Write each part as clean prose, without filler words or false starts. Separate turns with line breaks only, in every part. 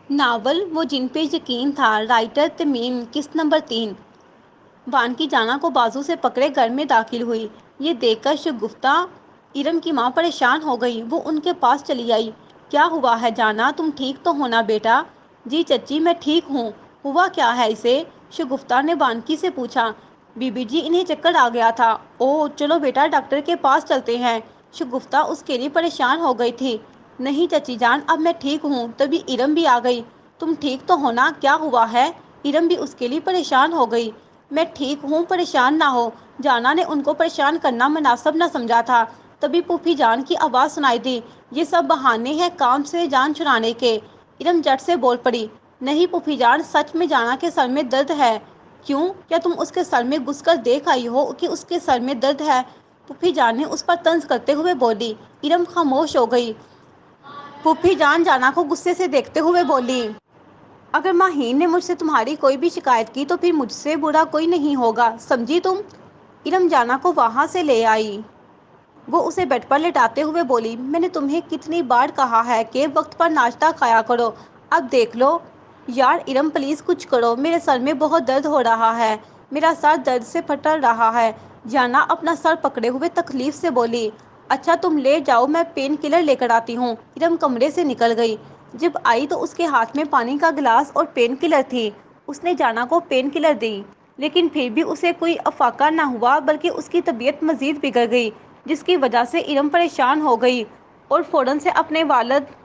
Novel وہ جن پہ یقین تھا، رائٹر تمیم، قسط نمبر 3۔ وانکی جانا کو بازو سے پکڑے گھر میں داخل ہوئی۔ یہ دیکھ کر شگفتہ ارم کی ماں پریشان ہو گئی۔ وہ ان کے پاس چلی آئی۔ کیا ہوا ہے جانا، تم ٹھیک تو ہو نا بیٹا؟ جی چچی میں ٹھیک ہوں۔ ہوا کیا ہے اسے؟ شگفتہ نے وانکی سے پوچھا۔ بی بی جی انہیں چکر آ گیا تھا۔ اوہ چلو بیٹا ڈاکٹر کے پاس چلتے ہیں۔ شگفتہ اس کے لیے پریشان ہو گئی تھی۔ نہیں چچی جان اب میں ٹھیک ہوں۔ تبھی ارم بھی آ گئی۔ تم ٹھیک تو ہو نا، کیا ہوا ہے؟ ارم بھی اس کے لیے پریشان ہو گئی۔ میں ٹھیک ہوں، پریشان نہ ہو۔ جانا نے ان کو پریشان کرنا مناسب نہ سمجھا تھا۔ تبھی پھوپھی جان کی آواز سنائی دی۔ یہ سب بہانے ہیں کام سے جان چھڑانے کے۔ ارم جھٹ سے بول پڑی۔ نہیں پھوپھی جان، سچ میں جانا کے سر میں درد ہے۔ کیوں؟ کیا تم اس کے سر میں گھس کر دیکھ آئی ہو کہ اس کے سر میں درد ہے؟ پھوپھی جان نے اس پر طنز کرتے ہوئے بولی۔ ارم خاموش ہو گئی۔ پھوپھی جان جانا کو غصے سے دیکھتے ہوئے بولی۔ اگر ماہین نے مجھ سے تمہاری کوئی بھی شکایت کی تو پھر مجھ سے برا کوئی نہیں ہوگا، سمجھی تم؟ ارم جانا کو وہاں سے لے آئی۔ وہ اسے بیڈ پر لٹاتے ہوئے بولی۔ میں نے تمہیں کتنی بار کہا ہے کہ وقت پر ناشتہ کھایا کرو، اب دیکھ لو۔ یار ارم پلیز کچھ کرو، میرے سر میں بہت درد ہو رہا ہے، میرا سر درد سے پھٹ رہا ہے۔ جانا اپنا سر پکڑے ہوئے تکلیف سے بولی۔ اچھا تم لے جاؤ، میں پین کلر لے کر آتی ہوں۔ ارم کمرے سے نکل گئی۔ جب آئی تو اس کے ہاتھ میں پانی کا گلاس اور پین کلر تھی۔ اس نے جانا کو پین کلر دی، لیکن پھر بھی اسے کوئی افاقہ نہ ہوا بلکہ اس کی طبیعت مزید بگڑ گئی، جس کی وجہ سے ارم پریشان ہو گئی اور فوراً سے اپنے والد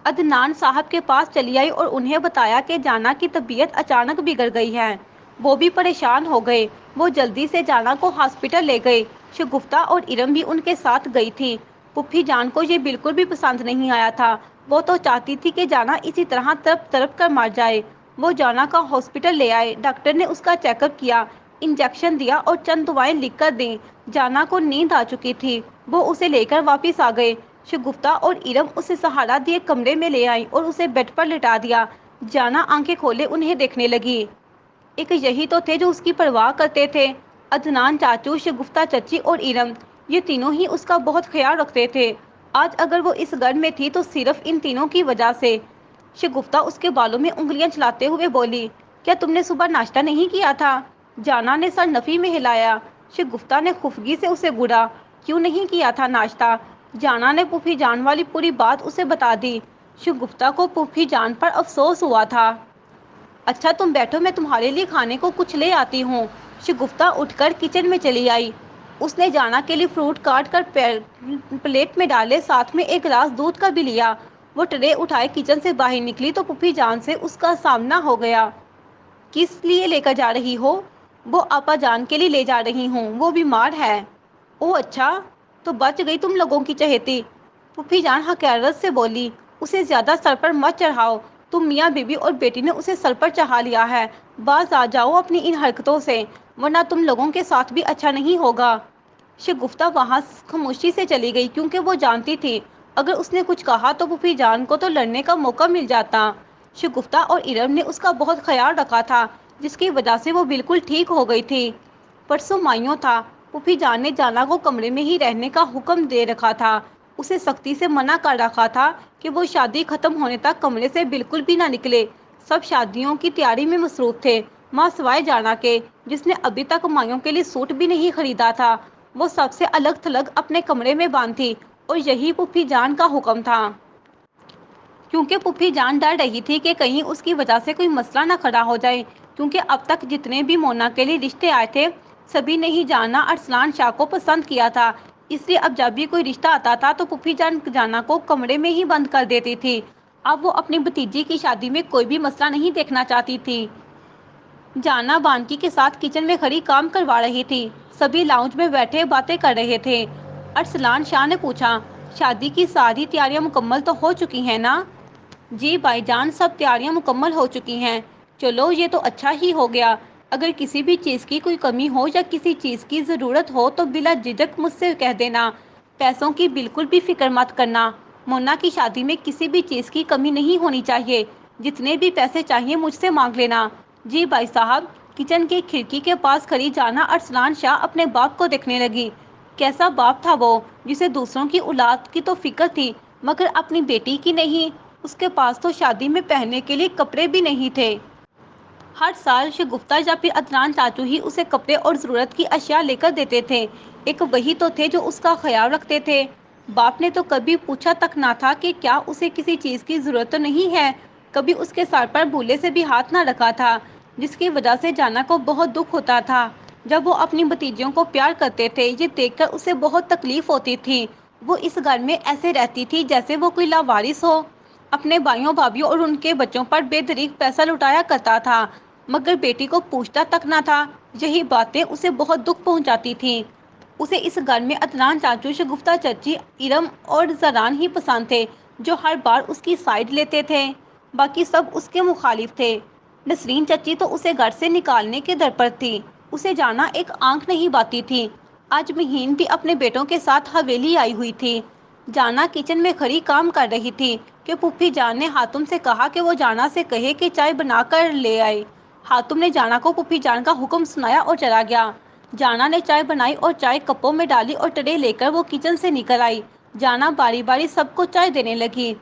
عدنان صاحب کے پاس چلی آئی اور انہیں بتایا کہ جانا کی طبیعت اچانک بگڑ گئی ہے۔ وہ بھی پریشان ہو گئے۔ وہ جلدی سے جانا کو ہاسپٹل لے گئے۔ شگفتہ اور ارم بھی ان کے ساتھ گئی تھی۔ پھوپھی جان کو یہ بالکل بھی پسند نہیں آیا تھا۔ وہ تو چاہتی تھی کہ جانا اسی طرح تڑپ تڑپ کر مر جائے۔ وہ جانا کا ہاسپٹل لے آئے۔ ڈاکٹر نے اس کا چیک اپ کیا، انجیکشن دیا اور چند دوائیں لکھ کر دیں۔ جانا کو نیند آ چکی تھی۔ وہ اسے لے کر واپس آ گئے۔ شگفتہ اور ارم اسے سہارا دیے کمرے میں لے آئیں اور اسے بیڈ پر لٹا دیا۔ جانا آنکھیں کھولے انہیں دیکھنے لگی۔ ایک یہی تو تھے جو اس کی پرواہ کرتے تھے۔ عدنان چاچو، شگفتہ چچی اور ارم، یہ تینوں ہی اس کا بہت خیال رکھتے تھے۔ آج اگر وہ اس گھر میں تھی تو صرف ان تینوں کی وجہ سے۔ شگفتہ اس کے بالوں میں انگلیاں چلاتے ہوئے بولی۔ کیا تم نے صبح ناشتہ نہیں کیا تھا؟ جانا نے سر نفی میں ہلایا۔ شگفتہ نے خفگی سے اسے گھورا۔ کیوں نہیں کیا تھا ناشتہ؟ جانا نے پھوپھی جان والی پوری بات اسے بتا دی۔ شگفتہ کو پھوپھی جان پر افسوس ہوا تھا۔ اچھا تم بیٹھو، میں تمہارے لیے کھانے کو کچھ لے آتی ہوں۔ شگفتہ اٹھ کر کچن میں چلی آئی۔ اس نے جانا کے لیے فروٹ کاٹ کر پلیٹ میں ڈالے، ساتھ میں ایک گلاس دودھ کا بھی لیا۔ وہ ٹرے اٹھائے کچن سے باہر نکلی تو پھوپھی جان سے اس کا سامنا ہو گیا۔ کس لیے لے کر جا رہی ہو؟ وہ آپا جان کے لیے لے جا رہی ہوں، وہ بیمار ہے۔ اوہ اچھا، تو بچ گئی تم لوگوں کی چہیتی۔ پھوپھی جان حقارت سے بولی۔ اسے زیادہ سر پر مت چڑھاؤ، تم میاں بیوی اور بیٹی نے اسے سر پر چڑھا لیا ہے۔ باز آ جاؤ اپنی ان حرکتوں سے، ورنہ تم لوگوں کے ساتھ بھی اچھا نہیں ہوگا۔ شگفتہ وہاں خاموشی سے چلی گئی کیونکہ وہ جانتی تھی اگر اس نے کچھ کہا تو پھوپھی جان کو تو لڑنے کا موقع مل جاتا۔ شگفتہ اور ارم نے اس کا بہت خیال رکھا تھا، جس کی وجہ سے وہ بالکل ٹھیک ہو گئی تھی۔ پرسوں مائیوں تھا۔ پھوپھی جان نے جانا کو کمرے میں ہی رہنے کا حکم دے رکھا تھا، اسے سختی سے منع کر رکھا تھا کہ وہ شادی ختم ہونے تک کمرے سے بالکل بھی نہ نکلے۔ سب شادیوں کی تیاری میں مصروف تھے، ماں سوائے جانا کے، جس نے ابھی تک مائیوں کے لیے سوٹ بھی نہیں خریدا تھا۔ وہ سب سے الگ تھلگ اپنے کمرے میں بند تھی اور یہی پھوپھی جان کا حکم تھا۔ کیونکہ پھوپھی جان ڈر رہی تھی کہ کہیں اس کی وجہ سے کوئی مسئلہ نہ کھڑا ہو جائے، کیونکہ اب تک جتنے بھی مونا کے لیے رشتے آئے تھے سبھی نے ہی جانا ارسلان شاہ کو پسند کیا تھا۔ اس لیے اب جب بھی کوئی رشتہ آتا تھا تو پھوپھی جان جانا کو کمرے میں ہی بند کر دیتی تھی۔ اب وہ اپنی بھتیجی کی شادی میں کوئی بھی مسئلہ نہیں دیکھنا چاہتی تھی۔ جانا وانکی کے ساتھ کچن میں کھڑی کام کروا رہی تھی۔ سبھی لاؤنج میں بیٹھے باتیں کر رہے تھے۔ ارسلان شاہ نے پوچھا، شادی کی ساری تیاریاں مکمل تو ہو چکی ہیں نا؟ جی بھائی جان، سب تیاریاں مکمل ہو چکی ہیں۔ چلو یہ تو اچھا ہی ہو گیا۔ اگر کسی بھی چیز کی کوئی کمی ہو یا کسی چیز کی ضرورت ہو تو بلا جھجک مجھ سے کہہ دینا۔ پیسوں کی بالکل بھی فکر مت کرنا، مونا کی شادی میں کسی بھی چیز کی کمی نہیں ہونی چاہیے، جتنے بھی پیسے چاہیے مجھ سے مانگ لینا۔ جی بھائی صاحب۔ کچن کی کھڑکی کے پاس کھڑی جانا ارسلان شاہ اپنے باپ کو دیکھنے لگی۔ کیسا باپ تھا وہ، جسے دوسروں کی اولاد کی تو فکر تھی مگر اپنی بیٹی کی نہیں۔ اس کے پاس تو شادی میں پہننے کے لیے کپڑے بھی نہیں تھے۔ ہر سال شگفتہ یا پھر عدنان چاچو ہی اسے کپڑے اور ضرورت کی اشیاء لے کر دیتے تھے۔ ایک وہی تو تھے جو اس کا خیال رکھتے تھے۔ باپ نے تو کبھی پوچھا تک نہ تھا کہ کیا اسے کسی چیز کی ضرورت تو نہیں ہے۔ کبھی اس کے سر پر بھولے سے بھی ہاتھ نہ رکھا تھا، جس کی وجہ سے جانا کو بہت دکھ ہوتا تھا جب وہ اپنی بھتیجیوں کو پیار کرتے تھے۔ یہ دیکھ کر اسے بہت تکلیف ہوتی تھی۔ وہ اس گھر میں ایسے رہتی تھی جیسے وہ کوئی لاوارث ہو، اپنے بھائیوں بھابھیوں اور ان کے بچوں پر بے دریغ پیسہ لٹایا کرتا تھا، مگر بیٹی کو پوچھتا تک نہ تھا۔ یہی باتیں اسے بہت دکھ پہنچاتی تھیں۔ اسے اس گھر میں عدنان چاچو، شگفتہ چچی، ارم اور زران ہی پسند تھے، جو ہر بار اس کی سائیڈ لیتے تھے۔ باقی سب اس کے مخالف تھے۔ نسرین چچی تو اسے گھر سے نکالنے کے در پر تھی۔ اسے جانا ایک آنکھ نہیں بھاتی تھی۔ آج مہین بھی اپنے بیٹوں کے ساتھ حویلی آئی ہوئی تھی۔ جانا کچن میں کھڑی کام کر رہی تھی کہ پھوپھی جان نے حاتم سے کہا کہ وہ جانا سے کہے کہ چائے بنا کر لے آئے۔ حاتم نے جانا کو پھوپھی جان کا حکم سنایا اور چلا گیا۔ جانا نے چائے بنائی اور چائے کپوں میں ڈالی اور ٹرے لے کر وہ کچن سے نکل آئی۔ جانا باری باری سب کو چائے دینے لگی۔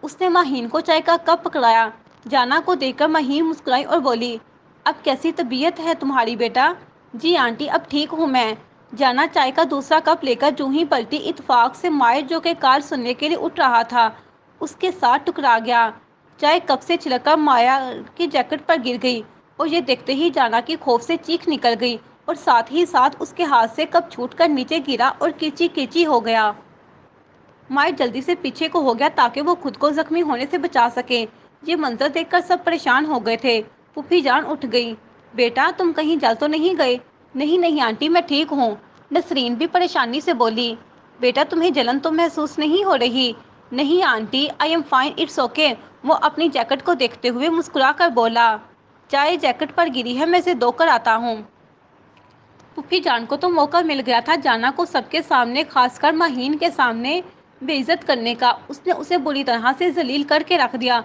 اس نے مہین کو چائے کا کپ پکڑایا۔ جانا کو دیکھ کر مہین مسکرائی اور بولی، اب کیسی طبیعت ہے تمہاری بیٹا؟ جی آنٹی، اب ٹھیک ہوں میں۔ جانا چائے کا دوسرا کپ لے کر جوں ہی پلٹی، اتفاق سے ماہر جو کہ کار سننے کے لیے اٹھ رہا تھا، اس کے ساتھ ٹکرا گیا۔ چائے کپ سے چھلک کر مایا کی جیکٹ پر گر گئی اور یہ دیکھتے ہی جانا کی خوف سے چیخ نکل گئی اور ساتھ ہی ساتھ اس کے ہاتھ سے کپ چھوٹ کر نیچے گرا اور کرچی کرچی ہو گیا۔ ماہر جلدی سے پیچھے کو ہو گیا تاکہ وہ خود کو زخمی ہونے سے بچا سکے۔ یہ منظر دیکھ کر سب پریشان ہو گئے تھے۔ پھوپھی جان اٹھ گئی، بیٹا تم کہیں جل تو نہیں گئے؟ نہیں نہیں آنٹی، میں ٹھیک ہوں۔ نسرین بھی پریشانی سے بولی، بیٹا تمہیں جلن تو محسوس نہیں ہو رہی؟ نہیں aunty, I am fine, it's okay. وہ اپنی جیکٹ کو دیکھتے ہوئے مسکرا کر بولا، چائے جیکٹ پر گری ہے، میں اسے دھو کر آتا ہوں۔ پھوپھی جان کو تو موقع مل گیا تھا جانا کو سب کے سامنے، خاص کر مہین کے سامنے بے عزت کرنے کا۔ اس نے اسے بری طرح سے ذلیل کر کے رکھ دیا۔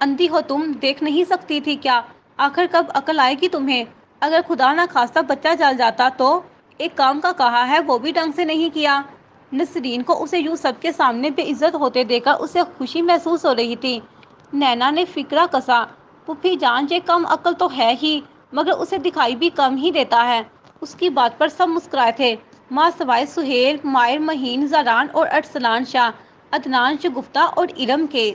اندھی ہو تم، دیکھ نہیں سکتی تھی کیا؟ آخر کب عقل آئے گی تمہیں؟ اگر خدا نہ خواستہ بچہ جل جاتا تو؟ ایک کام کا کہا ہے وہ بھی ڈھنگ سے نہیں کیا۔ نسرین کو اسے یوں سب کے سامنے بے عزت ہوتے دیکھ کر اسے خوشی محسوس ہو رہی تھی۔ نینا نے فکرہ کسا، پھوپھی جان یہ کم عقل تو ہے ہی، مگر اسے دکھائی بھی کم ہی دیتا ہے۔ اس کی بات پر سب مسکرائے تھے، ماں سوائے سہیل، ماہر، مہین، زران اور ارسلان شاہ، عدنان، شگفتہ اور ارم کے۔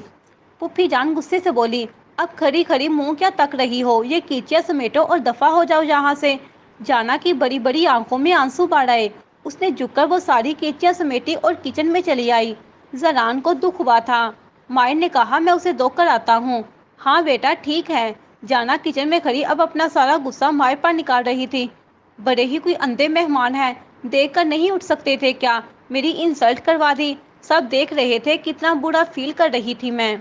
پھوپھی جان غصے سے بولی، اب کھڑی کھڑی منہ کیا تک رہی ہو؟ یہ کیچیاں سمیٹو اور دفع ہو جاؤ یہاں سے۔ جانا کی بڑی بڑی آنکھوں میں آنسو بھر آئے۔ اس نے جھک کر وہ ساری کیچیاں سمیٹی اور کچن میں چلی آئی۔ زران کو دکھ ہوا تھا۔ ماہر نے کہا، میں اسے دھو کر آتا ہوں۔ ہاں بیٹا ٹھیک ہے۔ جانا کچن میں کھڑی اب اپنا سارا غصہ ماہر پر نکال رہی تھی۔ بڑے ہی کوئی اندھے مہمان ہیں، دیکھ کر نہیں اٹھ سکتے تھے کیا؟ میری انسلٹ کروا دی۔ سب دیکھ رہے تھے کتنا برا فیل کر رہی تھی میں۔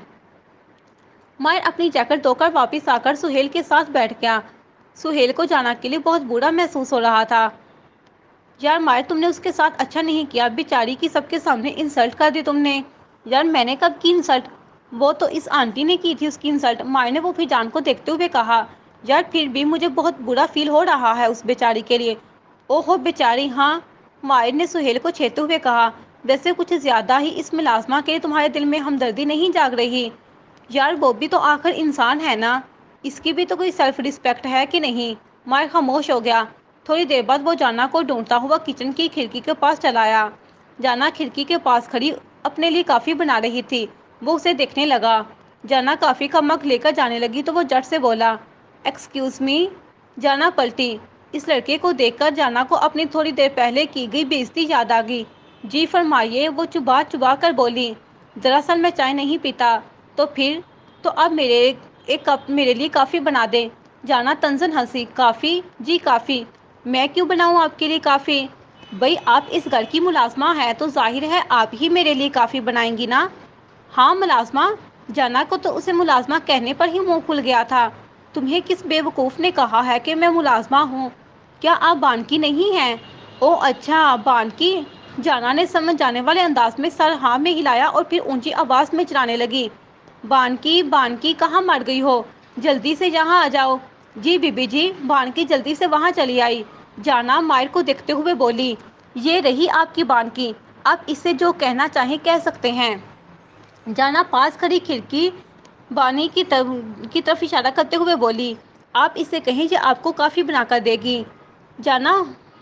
ماہر اپنی جیکٹ دھو کر واپس آ کر سہیل کے ساتھ بیٹھ گیا۔ سہیل کو جانا کے لیے بہت برا محسوس ہو رہا تھا۔ یار ماہر تم نے اس کے ساتھ اچھا نہیں کیا، بیچاری کی سب کے سامنے انسلٹ کر دی تم نے۔ یار میں نے کب کی انسلٹ؟ وہ تو اس آنٹی نے کی تھی اس کی انسلٹ، ماہر نے پھوپھی جان کو دیکھتے ہوئے کہا۔ یار پھر بھی مجھے بہت برا فیل ہو رہا ہے اس بیچاری کے لیے۔ اوہو بیچاری، ہاں، ماہر نے سہیل کو چھیڑتے ہوئے کہا، ویسے کچھ زیادہ ہی اس ملازمہ کے لیے تمہارے دل میں ہمدردی نہیں جاگ رہی؟ یار وہ بھی تو آخر انسان ہے نا، اس کی بھی تو کوئی سیلف رسپیکٹ ہے کہ نہیں؟ ماہر خاموش ہو گیا۔ تھوڑی دیر بعد وہ جانا کو ڈھونڈتا ہوا کچن کی کھڑکی کے پاس چلا آیا۔ جانا کھڑکی کے پاس کھڑی اپنے لیے کافی بنا رہی تھی۔ وہ اسے دیکھنے لگا۔ جانا کافی کا مگ لے کر جانے لگی تو وہ جھٹ سے بولا، ایکسکیوز می۔ جانا پلٹی۔ اس لڑکے کو دیکھ کر جانا کو اپنی تھوڑی دیر پہلے کی گئی بے عزتی یاد آ گئی۔ جی فرمائیے، وہ چبا چبا کر بولی، دراصل میں چائے نہیں پیتا۔ تو پھر؟ تو اب ایک کپ میرے لیے کافی بنا دیں۔ جانا طنزاً ہنسی، کافی؟ جی کافی۔ میں کیوں بناؤں آپ کے لیے کافی؟ بھئی آپ اس گھر کی ملازمہ ہیں تو ظاہر ہے آپ ہی میرے لیے کافی بنائیں گی نا؟ ہاں ملازمہ؟ جانا کو تو اسے ملازمہ کہنے پر ہی منہ کھل گیا تھا۔ تمہیں کس بے وقوف نے کہا ہے کہ میں ملازمہ ہوں؟ کیا آپ بانکی نہیں ہیں؟ او اچھا، بانکی۔ جانا نے سمجھ جانے والے انداز میں سر ہاں میں ہلایا اور پھر اونچی آواز میں چلانے لگی، بانکی بانکی کہاں مر گئی ہو؟ جلدی سے یہاں آ جاؤ۔ G B B G. بانکی جلدی سے وہاں چلی آئی۔ جانا ماہر کو دیکھتے ہوئے بولی، یہ رہی آپ کی بانکی، آپ اس سے جو کہنا چاہیں کہہ سکتے ہیں۔ جانا پاس کھڑی کھڑکی بانی کی طرف اشارہ کرتے ہوئے بولی، آپ اس سے کہیں کہ آپ کو کافی بنا کر دے گی۔ جانا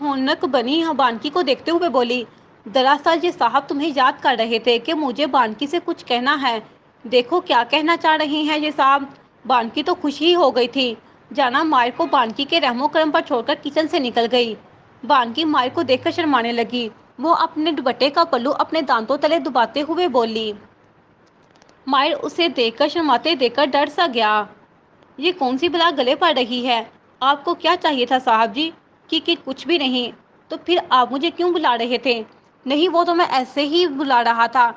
ہونک بنی بانکی کو دیکھتے ہوئے بولی، دراصل یہ صاحب تمہیں یاد کر رہے تھے کہ مجھے بانکی سے کچھ کہنا ہے۔ دیکھو کیا کہنا چاہ رہی ہیں یہ صاحب۔ بانکی تو خوش ہی ہو گئی تھی۔ جانا مائر کو بانکی کے رحم و کرم پر چھوڑ کر کچن سے نکل گئی۔ بانکی مائر کو دیکھ کر شرمانے لگی۔ وہ اپنے دوپٹے کا پلو اپنے دانتوں تلے دباتے ہوئے بولی۔ مائر اسے دیکھ کر شرماتے دیکھ کر ڈر سا گیا۔ یہ کون سی بلا گلے پڑ رہی ہے؟ آپ کو کیا چاہیے تھا صاحب جی؟ کہ کچھ بھی نہیں۔ تو پھر آپ مجھے کیوں بلا رہے تھے؟ نہیں، وہ تو میں ایسے ہی بلا رہا تھا،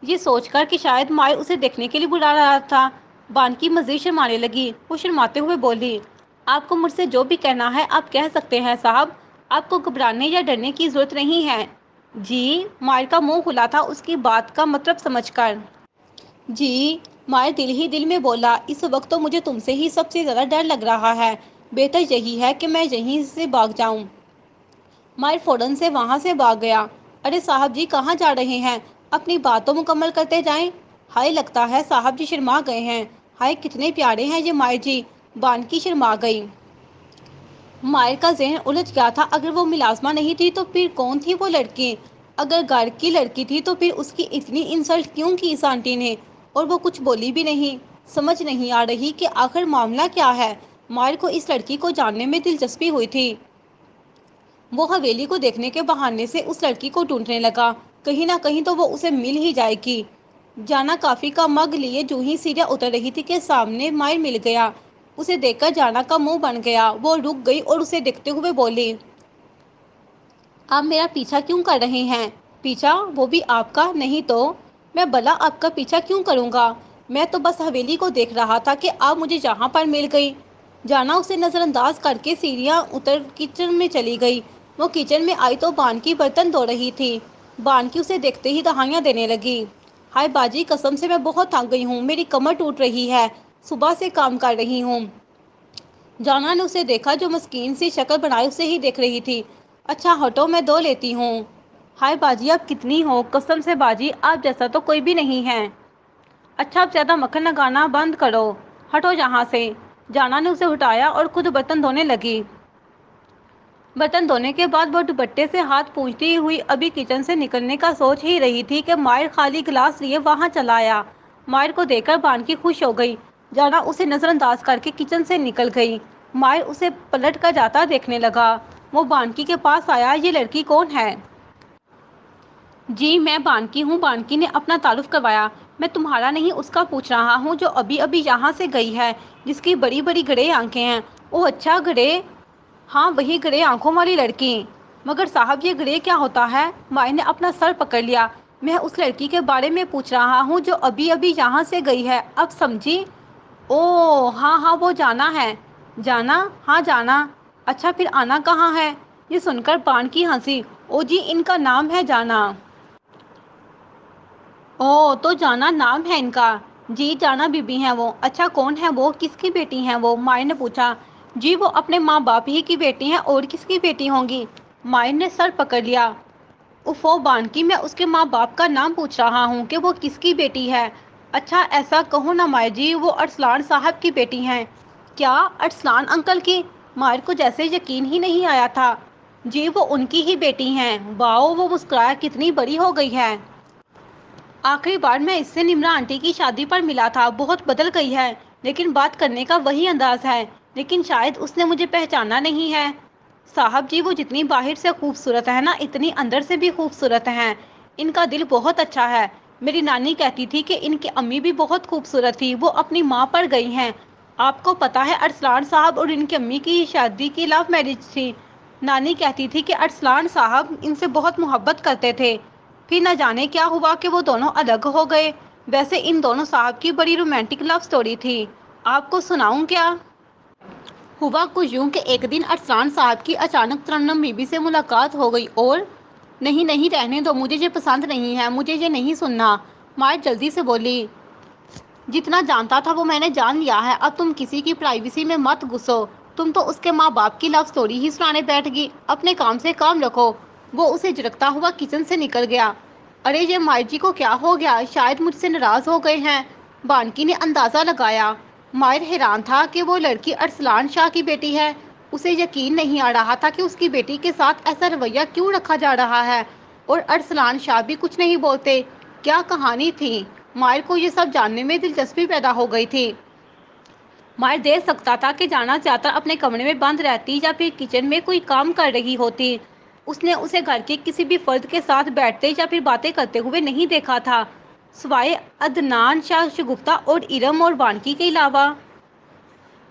یہ سوچ کر کہ شاید مائر اسے دیکھنے کے لیے بلا رہا تھا۔ بانکی مزید شرمانے لگی۔ وہ شرماتے ہوئے بولی، آپ کو مجھ سے جو بھی کہنا ہے آپ کہہ سکتے ہیں صاحب، آپ کو گھبرانے یا ڈرنے کی ضرورت نہیں ہے۔ جی؟ مائر کا منہ کھلا تھا اس کی بات کا مطلب سمجھ کر۔ جی؟ مائر دل ہی دل میں بولا، اس وقت تو مجھے تم سے ہی سب سے زیادہ ڈر لگ رہا ہے، بہتر یہی ہے کہ میں یہیں سے بھاگ جاؤں۔ مائر فوراً سے وہاں سے بھاگ گیا۔ ارے صاحب جی کہاں جا رہے ہیں؟ اپنی بات تو مکمل کرتے جائیں۔ ہائے لگتا ہے صاحب جی شرما گئے ہیں۔ ہائے کتنے پیارے ہیں یہ مائر جی۔ بانکی شرما گئی۔ مائر کا ذہن الجھ گیا تھا۔ اگر وہ ملازمہ نہیں تھی تو پھر کون تھی وہ لڑکی؟ اگر گھر کی لڑکی تھی تو پھر اس کی اتنی انسلٹ کیوں کی اس آنٹی نے؟ اور وہ کچھ بولی بھی نہیں۔ سمجھ نہیں آ رہی کہ آخر معاملہ کیا ہے۔ مائر کو اس لڑکی کو جاننے میں دلچسپی ہوئی تھی۔ وہ حویلی کو دیکھنے کے بہانے سے اس لڑکی کو ڈھونڈنے لگا، کہیں نہ کہیں تو وہ اسے مل ہی جائے گی۔ جانا کافی کا مگ لیے جوں ہی سیڑھیاں اتر رہی تھی کہ سامنے مائر مل گیا۔ اسے دیکھ کر جانا کا منہ بن گیا۔ وہ رک گئی اور اسے دیکھتے ہوئے بولی، آپ میرا پیچھا کیوں کر رہے ہیں؟ پیچھا؟ وہ بھی آپ کا؟ نہیں تو میں بھلا آپ کا پیچھا کیوں کروں گا؟ میں تو بس حویلی کو دیکھ رہا تھا کہ آپ مجھے یہاں پر مل گئی۔ جانا اسے نظر انداز کر کے سیڑھیاں اتر کچن میں چلی گئی۔ وہ کچن میں آئی تو بانکی برتن دھو رہی تھی۔ بانکی اسے دیکھتے ہی دہاڑیاں دینے لگی۔ ہائے باجی قسم سے میں بہت تھک گئی ہوں، میری کمر ٹوٹ رہی ہے، صبح سے کام کر رہی ہوں۔ جانا نے اسے دیکھا جو مسکین سی شکل بنائے اسے ہی دیکھ رہی تھی۔ اچھا ہٹو میں دھو لیتی ہوں۔ ہائے باجی آپ کتنی ہو، قسم سے باجی آپ جیسا تو کوئی بھی نہیں ہے۔ اچھا اب زیادہ مکھن لگانا بند کرو، ہٹو یہاں سے۔ جانا نے اسے اٹھایا اور خود برتن دھونے لگی۔ برتن دھونے کے بعد وہ دوپٹے سے ہاتھ پونچھتی ہوئی ابھی کچن سے نکلنے کا سوچ ہی رہی تھی کہ مائر خالی گلاس لیے وہاں چلا آیا۔ مائر کو دیکھ کر بانکی خوش ہو گئی۔ جانا اسے نظر انداز کر کے کچن سے نکل گئی۔ مائر اسے پلٹ کر جاتا دیکھنے لگا۔ وہ بانکی کے پاس آیا، یہ لڑکی کون ہے؟ جی میں بانکی ہوں۔ بانکی نے اپنا تعارف کروایا۔ میں تمہارا نہیں اس کا پوچھ رہا ہوں جو ابھی ابھی یہاں سے گئی ہے، جس کی بڑی بڑی گرے آنکھیں ہیں۔ اوہ اچھا گرے، ہاں وہی گرے آنکھوں والی لڑکی۔ مگر صاحب یہ گرے کیا ہوتا ہے؟ مائر نے اپنا سر پکڑ لیا۔ میں اس لڑکی کے بارے میں پوچھ رہا ہوں جو ابھی ابھی یہاں سے گئی ہے، اب سمجھی؟ اوہ ہاں ہاں وہ جانا ہے۔ جانا؟ ہاں جانا۔ اچھا پھر آنا کہاں ہے؟ یہ سن کر بانکی ہنسی۔ او جی ان کا نام ہے جانا۔ اوہ تو جانا نام ہے ان کا؟ جی جانا بی بی ہیں وہ۔ اچھا کون ہے وہ، کس کی بیٹی ہیں وہ؟ مائر نے پوچھا۔ جی وہ اپنے ماں باپ ہی کی بیٹی ہیں، اور کس کی بیٹی ہوں گی؟ مائر نے سر پکڑ لیا۔ اوفو بانکی میں اس کے ماں باپ کا نام پوچھ رہا ہوں کہ وہ کس کی بیٹی ہے۔ اچھا ایسا کہو نا مائر جی، وہ ارسلان صاحب کی بیٹی ہیں۔ کیا ارسلان انکل کی؟ مائر کو جیسے یقین ہی نہیں آیا تھا۔ جی وہ ان کی ہی بیٹی ہیں۔ واؤ وہ مسکرایا، کتنی بڑی ہو گئی ہے۔ آخری بار میں اس سے نمرا آنٹی کی شادی پر ملا تھا، بہت بدل گئی ہے، لیکن بات کرنے کا وہی انداز ہے، لیکن شاید اس نے مجھے پہچانا نہیں ہے۔ صاحب جی وہ جتنی باہر سے خوبصورت ہے نا اتنی اندر سے بھی خوبصورت ہیں، ان کا دل بہت اچھا ہے۔ میری نانی کہتی تھی کہ ان کی امی بھی بہت خوبصورت تھی، وہ اپنی ماں پر گئی ہیں۔ آپ کو پتہ ہے ارسلان صاحب اور ان کی امی کی شادی کی لو میرج تھی۔ نانی کہتی تھی کہ ارسلان صاحب ان سے بہت محبت کرتے تھے، پھر نہ جانے کیا ہوا کہ وہ دونوں الگ ہو گئے۔ ویسے ان دونوں صاحب کی بڑی رومانٹک لو سٹوری تھی، آپ کو سناؤں کیا؟ ہوا کچھ یوں کہ ایک دن ارسلان صاحب کی اچانک ترنم بی بی سے ملاقات ہو گئی اور نہیں نہیں رہنے دو، مجھے یہ پسند نہیں ہے، مجھے یہ نہیں سننا۔ مائر جلدی سے بولی، جتنا جانتا تھا وہ میں نے جان لیا ہے، اب تم کسی کی پرائیویسی میں مت گھسو، تم تو اس کے ماں باپ کی لو سٹوری ہی سنانے بیٹھ گئی، اپنے کام سے کام رکھو۔ وہ اسے جھڑکتا ہوا کچن سے نکل گیا۔ ارے یہ مائر جی کو کیا ہو گیا؟ شاید مجھ سے ناراض ہو گئے ہیں، بانکی نے اندازہ لگایا۔ مائر حیران تھا کہ وہ لڑکی ارسلان شاہ کی بیٹی ہے۔ اسے یقین نہیں آ رہا تھا کہ اس کی بیٹی کے ساتھ ایسا رویہ کیوں رکھا جا رہا ہے، اور ارسلان شاہ بھی کچھ نہیں بولتے۔ کیا کہانی تھی؟ مائر کو یہ سب جاننے میں دلچسپی پیدا ہو گئی تھی۔ مائر دیکھ سکتا تھا کہ جانا زیادہ تر اپنے کمرے میں بند رہتی یا پھر کچن میں کوئی کام کر رہی ہوتی۔ اس نے اسے گھر کے کسی بھی فرد کے ساتھ بیٹھتے یا پھر باتیں کرتے ہوئے نہیں دیکھا تھا، سوائے عدنان شاہ شگفتہ اور ارم اور وانکی کے علاوہ۔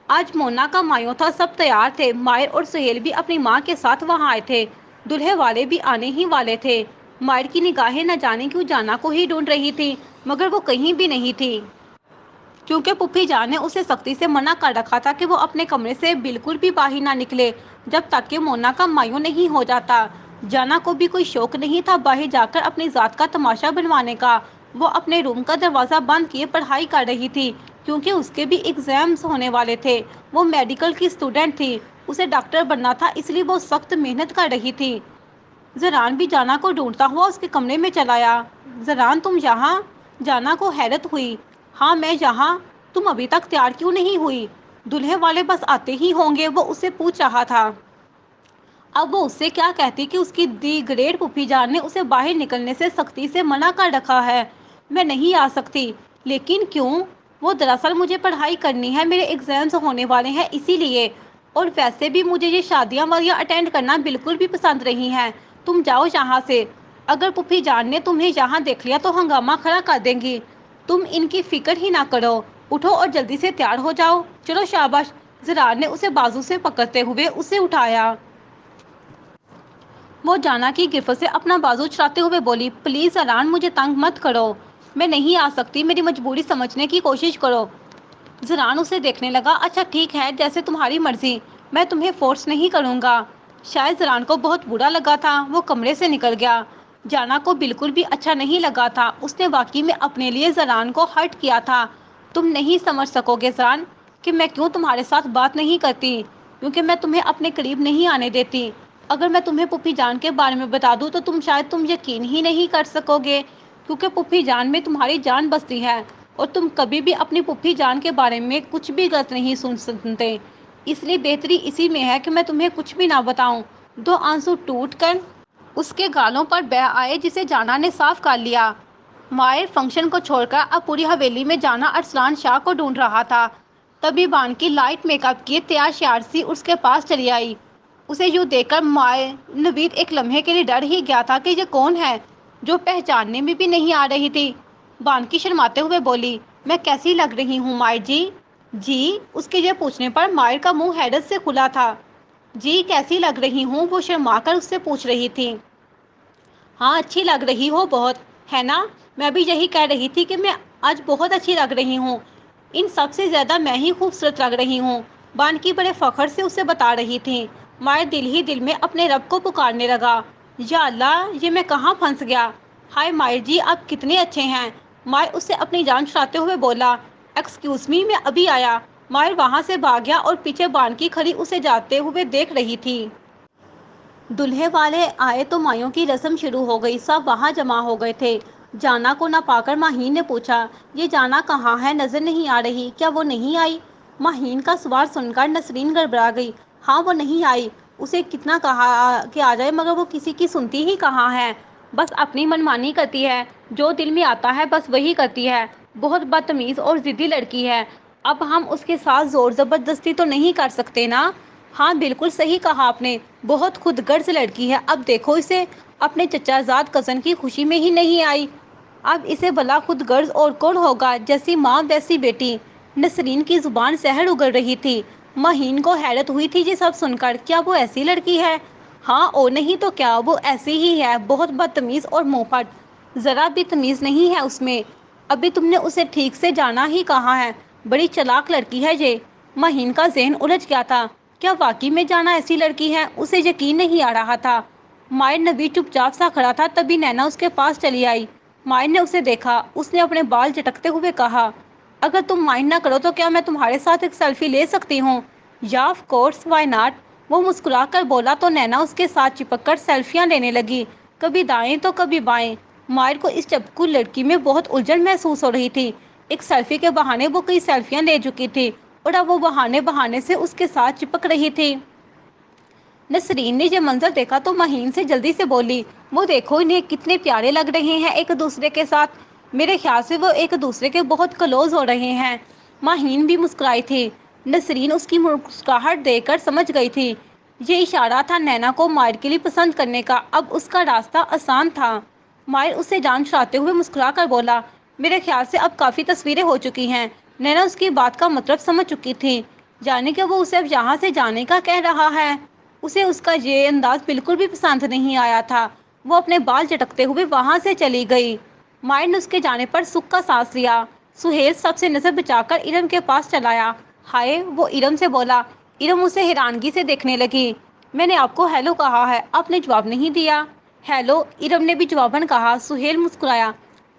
آج مونا کا مایوں تھا، سب تیار تھے۔ مائر اور سہیل بھی اپنی ماں کے ساتھ وہاں آئے تھے، دولہے والے بھی آنے ہی والے تھے۔ مائر کی نگاہیں نہ جانے کیوں جانا کو ہی ڈھونڈ رہی تھی، مگر وہ کہیں بھی نہیں تھی، کیونکہ پھوپھی جان نے اسے سختی سے منع کر رکھا تھا کہ وہ اپنے کمرے سے بالکل بھی باہر نہ نکلے جب تک کہ مونا کا مایوں نہیں ہو جاتا۔ جانا کو بھی کوئی شوق نہیں تھا باہر جا کر اپنی ذات کا تماشا بنوانے کا۔ وہ اپنے روم کا دروازہ بند کیے پڑھائی کر رہی تھی، کیونکہ اس کے بھی ایگزامز ہونے والے تھے۔ وہ میڈیکل کی اسٹوڈنٹ تھی، اسے ڈاکٹر بننا تھا، اس لیے وہ سخت محنت کر رہی تھی۔ زران بھی جانا کو ڈھونڈتا ہوا اس کے کمرے میں چلا آیا۔ زران تم یہاں؟ جانا کو حیرت ہوئی۔ ہاں میں یہاں، تم ابھی تک تیار کیوں نہیں ہوئی؟ دولہے والے بس آتے ہی ہوں گے، وہ اس سے پوچھ رہا تھا۔ اب وہ اس سے کیا کہتی کہ اس کی دی گریٹ پھوپھی جان نے اسے باہر نکلنے سے سختی سے منع کر رکھا ہے۔ میں نہیں آ سکتی۔ لیکن کیوں؟ وہ دراصل مجھے پڑھائی کرنی ہے، میرے ایگزامز ہونے والے ہیں اسی لیے، اور ویسے بھی مجھے یہ شادیاں وغیرہ اٹینڈ کرنا بالکل بھی پسند نہیں ہے۔ تم جاؤ یہاں سے، اگر پھوپھی جان نے تمہیں یہاں دیکھ لیا تو ہنگامہ کھڑا کر دیں گی۔ تم ان کی فکر ہی نہ کرو، اٹھو اور جلدی سے تیار ہو جاؤ۔ چلو شاباش۔ زران نے اسے بازو سے پکڑتے ہوئے اسے اٹھایا۔ وہ جانا کی گرفت سے اپنا بازو چھڑاتے ہوئے بولی، پلیز زران مجھے تنگ مت کرو، میں نہیں آ سکتی، میری مجبوری سمجھنے کی کوشش کرو۔ زران اسے دیکھنے لگا۔ اچھا ٹھیک ہے، جیسے تمہاری مرضی، میں تمہیں فورس نہیں کروں گا۔ شاید زران کو بہت برا لگا تھا، وہ کمرے سے نکل گیا۔ جانا کو بالکل بھی اچھا نہیں لگا تھا، اس نے واقعی میں اپنے لیے زران کو ہرٹ کیا تھا۔ تم نہیں سمجھ سکو گے زران کہ میں کیوں تمہارے ساتھ بات نہیں کرتی، کیونکہ میں تمہیں اپنے قریب نہیں آنے دیتی۔ اگر میں تمہیں پھوپھی جان کے بارے میں بتا دوں تو شاید تم یقین ہی نہیں کر سکو گے، کیونکہ پھوپھی جان میں تمہاری جان بستی ہے، اور تم کبھی بھی اپنی پھوپھی جان کے بارے میں کچھ بھی غلط نہیں سنتے، اس لیے بہتری اسی میں ہے کہ میں تمہیں کچھ بھی نہ بتاؤں۔ دو آنسو ٹوٹ کر اس کے گالوں پر بہہ آئے جسے جانا نے صاف کر لیا۔ مائر فنکشن کو چھوڑ کر اب پوری حویلی میں جانا ارسلان شاہ کو ڈھونڈ رہا تھا۔ تبھی بانکی لائٹ میک اپ کیے تیار شیار سی اس کے پاس چلی آئی۔ اسے یوں دیکھ کر نوید ایک لمحے کے لیے ڈر ہی گیا تھا کہ یہ کون ہے جو پہچاننے میں بھی نہیں آ رہی تھی۔ بانکی شرماتے ہوئے بولی، میں کیسی لگ رہی ہوں مائر جی؟ جی؟ اس کے یہ پوچھنے پر مائر کا منہ حیرت سے کھلا تھا۔ جی کیسی لگ رہی ہوں؟ وہ شرما کر اس سے پوچھ رہی تھی۔ ہاں اچھی لگ رہی ہو بہت، ہے نا؟ میں بھی یہی کہہ رہی تھی کہ میں آج بہت اچھی لگ رہی ہوں، ان سب سے زیادہ میں ہی خوبصورت لگ رہی ہوں، بانکی بڑے فخر سے اسے بتا رہی تھی۔ مائر دل ہی دل میں اپنے رب کو پکارنے لگا، یا اللہ یہ میں کہاں پھنس گیا، ہائے مائر جی آپ کتنے اچھے ہیں۔ مائر اس سے اپنی جان چھڑاتے ہوئے بولا، ایکسکیوز می میں ابھی آیا۔ مائر وہاں سے بھاگ گیا اور پیچھے بانکی کھڑی اسے جاتے ہوئے دیکھ رہی تھی۔ دولہے والے آئے تو مایوں کی رسم شروع ہو گئی، سب وہاں جمع ہو گئے تھے۔ جانا کو نہ پا کر ماہین نے پوچھا، یہ جانا کہاں ہے؟ نظر نہیں آ رہی، کیا وہ نہیں آئی؟ ماہین کا سوال سن کر نسرین گڑبڑا گئی۔ ہاں وہ نہیں آئی، اسے کتنا کہا کہ آ جائے مگر وہ کسی کی سنتی ہی کہاں ہے، بس اپنی منمانی کرتی ہے، جو دل میں آتا ہے بس وہی کرتی ہے، بہت بدتمیز اور ضدی لڑکی ہے، اب ہم اس کے ساتھ زور زبردستی تو نہیں کر سکتے نا؟ ہاں بالکل صحیح کہا آپ نے، بہت خود غرض لڑکی ہے، اب دیکھو اسے اپنے چچا زاد کزن کی خوشی میں ہی نہیں آئی، اب اسے بھلا خود غرض اور کون ہوگا، جیسی ماں ویسی بیٹی۔ نسرین کی زبان زہر اگل رہی تھی۔ ماہین کو حیرت ہوئی تھی یہ سب سن کر، کیا وہ ایسی لڑکی ہے؟ ہاں اور نہیں تو کیا، وہ ایسی ہی ہے، بہت بدتمیز اور منہ پھٹ، ذرا بھی تمیز نہیں ہے اس میں، ابھی تم نے اسے ٹھیک سے جانا ہی کہاں ہے، بڑی چلاک لڑکی ہے یہ۔ ماہین کا ذہن الجھ گیا تھا، کیا واقعی میں جانا ایسی لڑکی ہے؟ اسے یقین نہیں آ رہا تھا۔ مائر نوید چپ چاپ سا کھڑا تھا، تبھی نینا اس کے پاس چلی آئی۔ مائر نے اسے دیکھا، اس نے اپنے بال جھٹکتے ہوئے کہا، اگر تم مائنڈ نہ کرو تو کیا میں تمہارے ساتھ ایک سیلفی لے سکتی ہوں؟ یا آف کورس، وائی ناٹ، وہ مسکرا کر بولا تو نینا اس کے ساتھ چپک کر سیلفیاں لینے لگی، کبھی دائیں تو کبھی بائیں، مائر کو اس چپکو لڑکی میں بہت الجھن محسوس ہو رہی تھی۔ ایک سیلفی کے بہانے وہ کئی سیلفیاں لے چکی تھی اور اب وہ بہانے سے اس کے ساتھ چپک رہی تھی۔ نسرین نے یہ منظر دیکھا تو مہین سے جلدی سے بولی، وہ دیکھو انہیں کتنے پیارے لگ رہے ہیں ایک دوسرے کے ساتھ، میرے خیال سے وہ ایک دوسرے کے بہت کلوز ہو رہے ہیں۔ مہین بھی مسکرائی تھی۔ نسرین اس کی مسکراہٹ دیکھ کر سمجھ گئی تھی یہ اشارہ تھا نینا کو مائر کے لیے پسند کرنے کا۔ اب اس کا راستہ آسان تھا۔ مائر اسے جان چھڑاتے ہوئے مسکرا کر بولا، میرے خیال سے اب کافی تصویریں ہو چکی ہیں۔ نینا اس کی بات کا مطلب سمجھ چکی تھی، یعنی کہ وہ اسے اب یہاں سے جانے کا کہہ رہا ہے۔ اسے اس کا یہ انداز بالکل بھی پسند نہیں آیا تھا۔ وہ اپنے بال جھٹکتے ہوئے وہاں سے چلی گئی۔ مائر نے اس کے جانے پر سکھ کا سانس لیا۔ سہیل سب سے نظر بچا کر ارم کے پاس چلا آیا۔ ہائے، وہ ارم سے بولا۔ ارم اسے حیرانگی سے دیکھنے لگی۔ میں نے آپ کو ہیلو کہا ہے، آپ نے جواب نہیں دیا۔ ہیلو، ارم نے بھی جواباً کہا۔ سہیل مسکرایا۔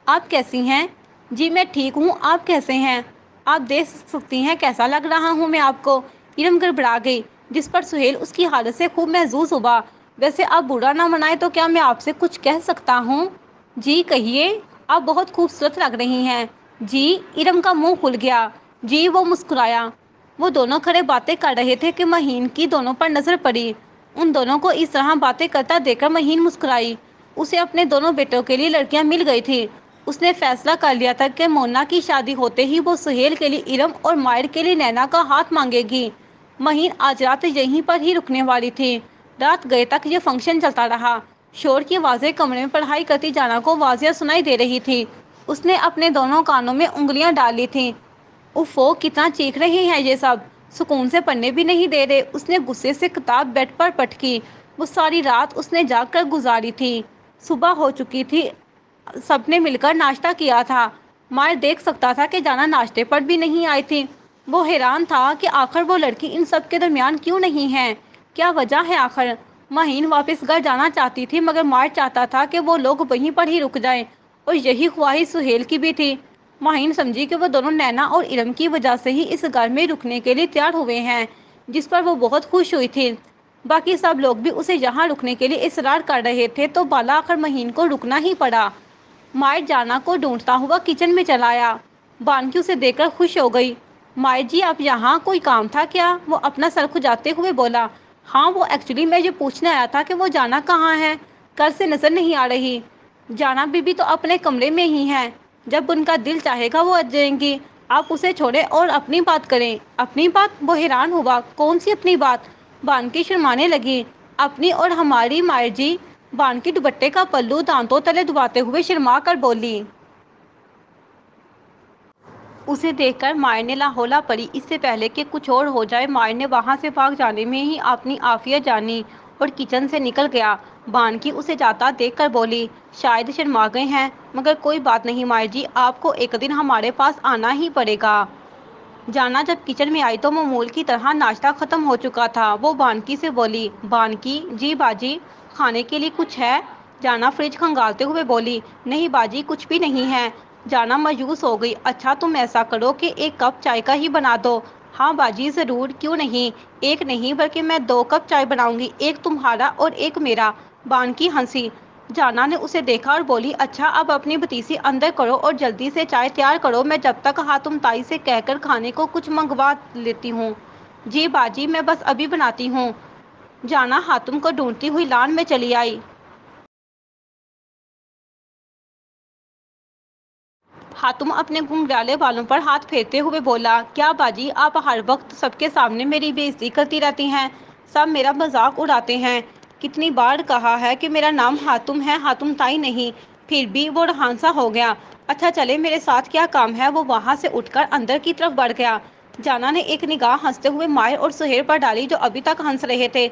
آپ کیسی ہیں؟ جی میں ٹھیک ہوں، آپ کیسے ہیں؟ آپ دیکھ سکتی ہیں کیسا لگ رہا ہوں میں آپ کو؟ ارم گڑبڑا گئی، جس پر سہیل اس کی حالت سے خوب محظوظ ہوا۔ ویسے آپ برا نہ منائیں تو کیا میں آپ سے کچھ کہہ سکتا ہوں؟ جی کہیے، آپ بہت خوبصورت لگ رہی ہیں۔ جی، ارم کا منہ کھل گیا۔ جی، وہ مسکرایا۔ وہ دونوں کھڑے باتیں کر رہے تھے کہ مہین کی دونوں پر نظر پڑی۔ ان دونوں کو اس طرح باتیں کرتا دیکھ کر مہین مسکرائی۔ اسے اپنے دونوں بیٹوں کے لیے لڑکیاں مل گئی تھی۔ اس نے فیصلہ کر لیا تھا کہ مونا کی شادی ہوتے ہی وہ سہیل کے لیے ارم اور مائر کے لیے نینا کا ہاتھ مانگے گی۔ مہین آج رات یہیں پر ہی رکنے والی تھی۔ رات گئے تک یہ فنکشن چلتا رہا۔ شور کی آوازیں کمرے میں پڑھائی کرتی جانا کو واضح سنائی دے رہی تھی۔ اس نے اپنے دونوں کانوں میں انگلیاں ڈال لی تھیں۔ اوفو، کتنا چیخ رہے ہیں یہ سب، سکون سے پڑھنے بھی نہیں دے رہے۔ اس نے غصے سے کتاب بیڈ پر پٹکی۔ وہ ساری رات اس نے جاگ کر گزاری تھی۔ صبح ہو چکی تھی۔ سب نے مل کر ناشتہ کیا تھا۔ مائر دیکھ سکتا تھا کہ جانا ناشتے پر بھی نہیں آئی تھی۔ وہ حیران تھا کہ آخر وہ لڑکی ان سب کے درمیان کیوں نہیں ہے، کیا وجہ ہے آخر؟ مہین واپس گھر جانا چاہتی تھی مگر مائر چاہتا تھا کہ وہ لوگ وہیں پر ہی رک جائیں، اور یہی خواہش سہیل کی بھی تھی۔ مہین سمجھی کہ وہ دونوں نینا اور ارم کی وجہ سے ہی اس گھر میں رکنے کے لیے تیار ہوئے ہیں، جس پر وہ بہت خوش ہوئی تھی۔ باقی سب لوگ بھی اسے یہاں رکنے کے لیے اصرار کر رہے تھے تو بالا آخر مہین کو رکنا ہی پڑا۔ مائر جانا کو ڈھونڈتا ہوا کچن میں چلا آیا۔ بانکی اسے دیکھ کر خوش ہو گئی۔ مائر جی، آپ یہاں کوئی کام تھا کیا؟ وہ اپنا سر کھجاتے ہوئے بولا۔ ہاں، وہ ایکچولی میں یہ پوچھنے آیا تھا کہ وہ جانا کہاں ہے، کل سے نظر نہیں آ رہی۔ جانا بی بی تو اپنے کمرے میں ہی ہے، جب ان کا دل چاہے گا وہ آ جائیں گی۔ آپ اسے چھوڑیں اور اپنی بات کریں۔ اپنی بات؟ وہ حیران ہوا۔ کون سی اپنی بات؟ بانکی شرمانے لگی۔ اپنی اور ہماری مائر جی، بانکی دوپٹے کا پلو دانتوں تلے دباتے ہوئے شرما کر بولی۔ اسے دیکھ کر مائر نے لاحولہ پڑی۔ اس سے پہلے کہ کچھ اور ہو جائے مائر نے وہاں سے بھاگ جانے میں ہی اپنی عافیت جانی اور کچن سے نکل گیا۔ بانکی اسے جاتا دیکھ کر بولی، شاید شرما گئے ہیں، مگر کوئی بات نہیں مائر جی، آپ کو ایک دن ہمارے پاس آنا ہی پڑے گا۔ جانا جب کچن میں آئی تو معمول کی طرح ناشتہ ختم ہو چکا تھا۔ وہ بانکی سے بولی، بانکی جی باجی، کھانے کے لیے کچھ ہے؟ جانا فریج کھنگالتے ہوئے بولی، نہیں باجی، کچھ بھی نہیں ہے۔ جانا مایوس ہو گئی۔ اچھا تم ایسا کرو کہ ایک کپ چائے کا ہی بنا دو۔ ہاں باجی ضرور، کیوں نہیں، ایک نہیں بلکہ میں 2 کپ چائے بناؤں گی، ایک تمہارا اور ایک میرا۔ بانکی ہنسی۔ جانا نے اسے دیکھا اور بولی، اچھا اب اپنی بھتیسی اندر کرو اور جلدی سے چائے تیار کرو، میں جب تک ہاتم تائی سے کہہ کر کھانے کو کچھ منگوا لیتی ہوں۔ جی باجی، میں بس ابھی بناتی ہوں۔ جانا ہاتم کو ڈھونڈتی ہوئی لان میں چلی آئی۔ ہاتم اپنے گھنگرالے بالوں پر ہاتھ پھیرتے ہوئے بولا، کیا باجی آپ ہر وقت سب کے سامنے میری بے عزتی کرتی رہتی ہیں، سب میرا مذاق اڑاتے ہیں۔ کتنی بار کہا ہے کہ میرا نام ہاتم ہے، ہاتم تائی نہیں، پھر بھی وہ رہان سا ہو گیا۔ اچھا چلے، میرے ساتھ کیا کام ہے؟ وہ وہاں سے اٹھ کر اندر کی طرف بڑھ گیا۔ جانا نے ایک نگاہ ہنستے ہوئے مائر اور سہیل پر ڈالی جو ابھی تک ہنس رہے تھے۔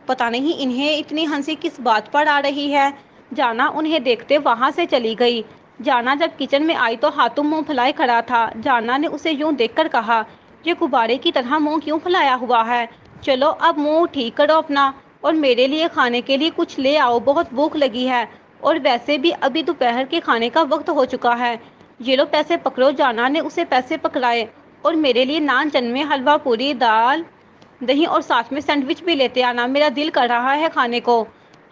پتہ نہیں انہیں اتنی ہنسی کس بات پر آ رہی ہے۔ جانا انہیں دیکھتے وہاں سے چلی گئی۔ جانا جب کچن میں آئی تو ہاتم منہ پھلائے کھڑا تھا۔ جانا نے اسے یوں دیکھ کر کہا، یہ غبارے کی طرح منہ کیوں پھیلایا ہوا ہے؟ چلو اب منہ ٹھیک کرو اپنا، اور میرے لیے کھانے کے لیے کچھ لے آؤ، بہت بھوک لگی ہے، اور ویسے بھی ابھی دوپہر کے کھانے کا وقت ہو چکا ہے۔ یہ لو پیسے پکڑو۔ جانا نے اسے پیسے پکڑائے، اور میرے لیے نان چنے، حلوہ پوری، دال، دہی اور ساتھ میں سینڈوچ بھی لیتے آنا، میرا دل کر رہا ہے کھانے کو۔